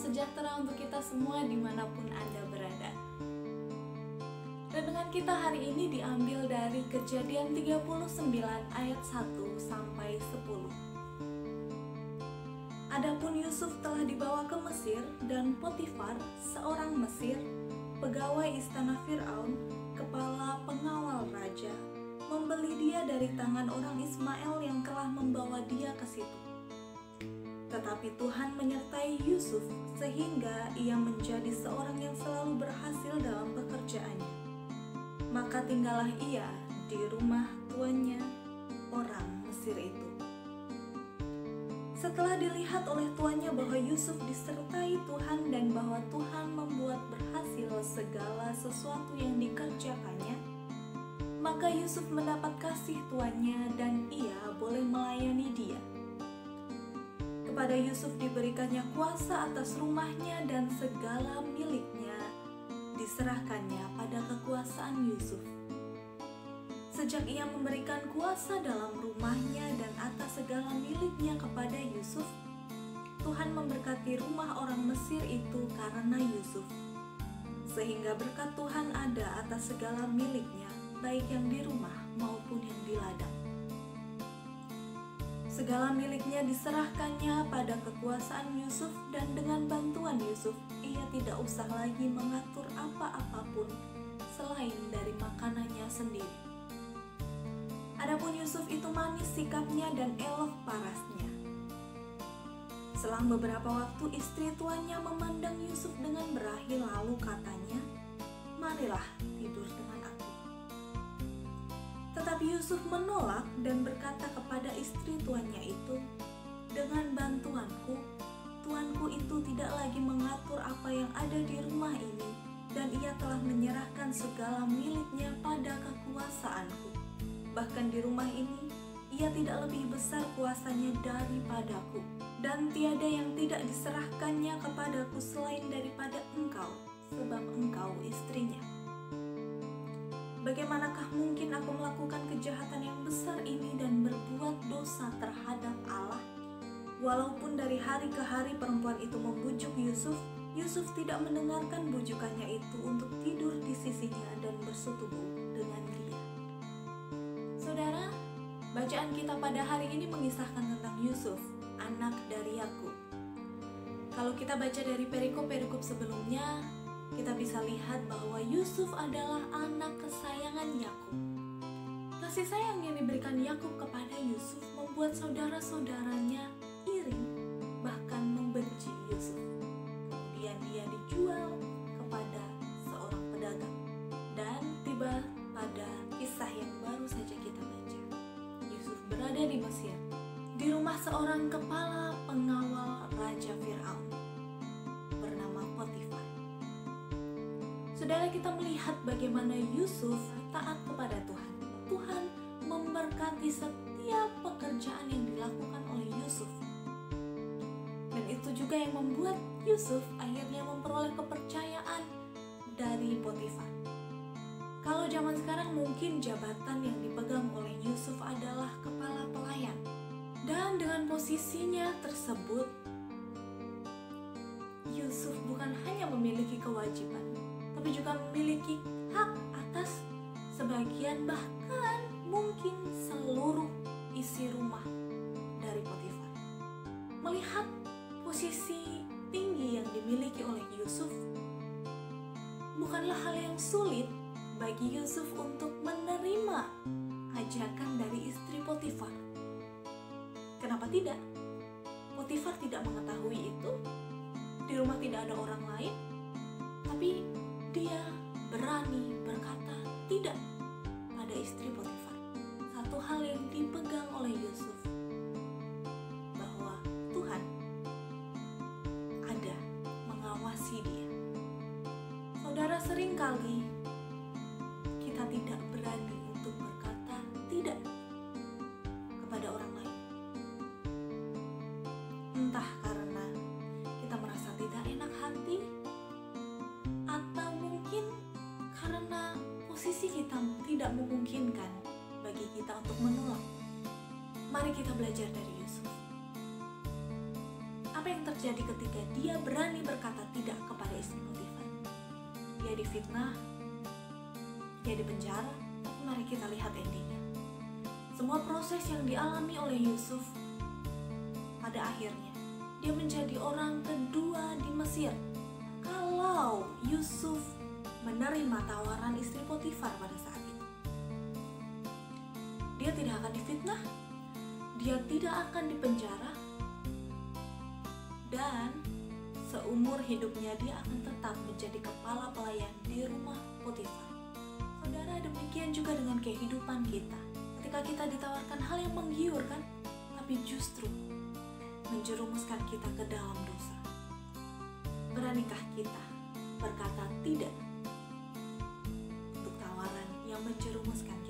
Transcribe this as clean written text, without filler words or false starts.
sejahtera untuk kita semua dimanapun Anda berada. Renungan kita hari ini diambil dari Kejadian 39 ayat 1 sampai 10. Adapun Yusuf telah dibawa ke Mesir, dan Potifar, seorang Mesir, pegawai istana Firaun, kepala pengawal raja, membeli dia dari tangan orang Ismail yang telah membawa dia ke situ. Tetapi Tuhan menyertai Yusuf sehingga ia menjadi seorang yang selalu berhasil dalam pekerjaannya. Maka tinggallah ia di rumah tuannya, orang Mesir itu. Setelah dilihat oleh tuannya bahwa Yusuf disertai Tuhan dan bahwa Tuhan membuat berhasil segala sesuatu yang dikerjakannya, maka Yusuf mendapat kasih tuannya dan ia boleh melayani dia. Kepada Yusuf diberikannya kuasa atas rumahnya dan segala miliknya diserahkannya pada kekuasaan Yusuf. Sejak ia memberikan kuasa dalam rumahnya dan atas segala miliknya kepada Yusuf, Tuhan memberkati rumah orang Mesir itu karena Yusuf, sehingga berkat Tuhan ada atas segala miliknya, baik yang di rumah maupun yang di ladang. Segala miliknya diserahkannya pada kekuasaan Yusuf, dan dengan bantuan Yusuf, ia tidak usah lagi mengatur apa-apapun selain dari makanannya sendiri. Adapun Yusuf itu manis sikapnya dan elok parasnya. Selang beberapa waktu istri tuannya memandang Yusuf dengan berahi, lalu katanya, "Marilah tidur dengan aku." Tetapi Yusuf menolak dan berkata kepada istri tuannya itu, "Dengan bantuanku, tuanku itu tidak lagi mengatur apa yang ada di rumah ini, dan ia telah menyerahkan segala miliknya pada kekuasaanku. Bahkan di rumah ini, ia tidak lebih besar kuasanya daripadaku, dan tiada yang tidak diserahkannya kepadaku selain daripada engkau, sebab engkau istrinya. Bagaimanakah mungkin aku melakukan kejahatan yang besar ini dan berbuat dosa terhadap Allah?" Walaupun dari hari ke hari perempuan itu membujuk Yusuf, Yusuf tidak mendengarkan bujukannya itu untuk tidur di sisinya dan bersetubuh dengan dia. Saudara, bacaan kita pada hari ini mengisahkan tentang Yusuf, anak dari Yakub. Kalau kita baca dari perikop-perikop sebelumnya, kita bisa lihat bahwa Yusuf adalah anak kesayangan Yakub. Kasih sayang yang diberikan Yakub kepada Yusuf membuat saudara-saudaranya iri, bahkan membenci Yusuf. Kemudian dia dijual kepada seorang pedagang. Dan tiba pada kisah yang baru saja kita baca. Yusuf berada di Mesir, di rumah seorang kepala pengawal Raja Firaun bernama Potifar. Saudara, kita melihat bagaimana Yusuf taat kepada Tuhan. Tuhan memberkati setiap pekerjaan yang dilakukan oleh Yusuf. Dan itu juga yang membuat Yusuf akhirnya memperoleh kepercayaan dari Potifar. Kalau zaman sekarang mungkin jabatan yang dipegang oleh Yusuf adalah kepala pelayan. Dan dengan posisinya tersebut, Yusuf bukan hanya memiliki kewajiban, tapi juga memiliki hak atas sebagian, bahkan mungkin seluruh isi rumah dari Potifar. Melihat posisi tinggi yang dimiliki oleh Yusuf, bukanlah hal yang sulit bagi Yusuf untuk menerima ajakan dari istri Potifar. Kenapa tidak? Potifar tidak mengetahui itu, di rumah tidak ada orang lain, tapi dia berani berkata tidak pada istri Potifar. Satu hal yang dipegang oleh Yusuf, bahwa Tuhan ada mengawasi dia. Saudara, seringkali kita tidak berani untuk berkata tidak kepada orang lain. Entah karena kita merasa tidak enak hati, atau mungkin karena posisi kita tidak memungkinkan bagi kita untuk menolak. Mari kita belajar dari Yusuf. Apa yang yang terjadi ketika dia berani berkata tidak kepada istri Potifar? Dia difitnah, dia dipenjara. Mari kita lihat endingnya. Semua proses yang dialami oleh Yusuf, pada akhirnya dia menjadi orang kedua di Mesir. Kalau Yusuf menerima tawaran istri Potifar pada saat itu, dia tidak akan difitnah, dia tidak akan dipenjara, dan seumur hidupnya dia akan tetap menjadi kepala pelayan di rumah Potifar. Saudara, demikian juga dengan kehidupan kita. Ketika kita ditawarkan hal yang menggiurkan, tapi justru menjerumuskan kita ke dalam dosa. Beranikah kita berkata tidak untuk tawaran yang menjerumuskan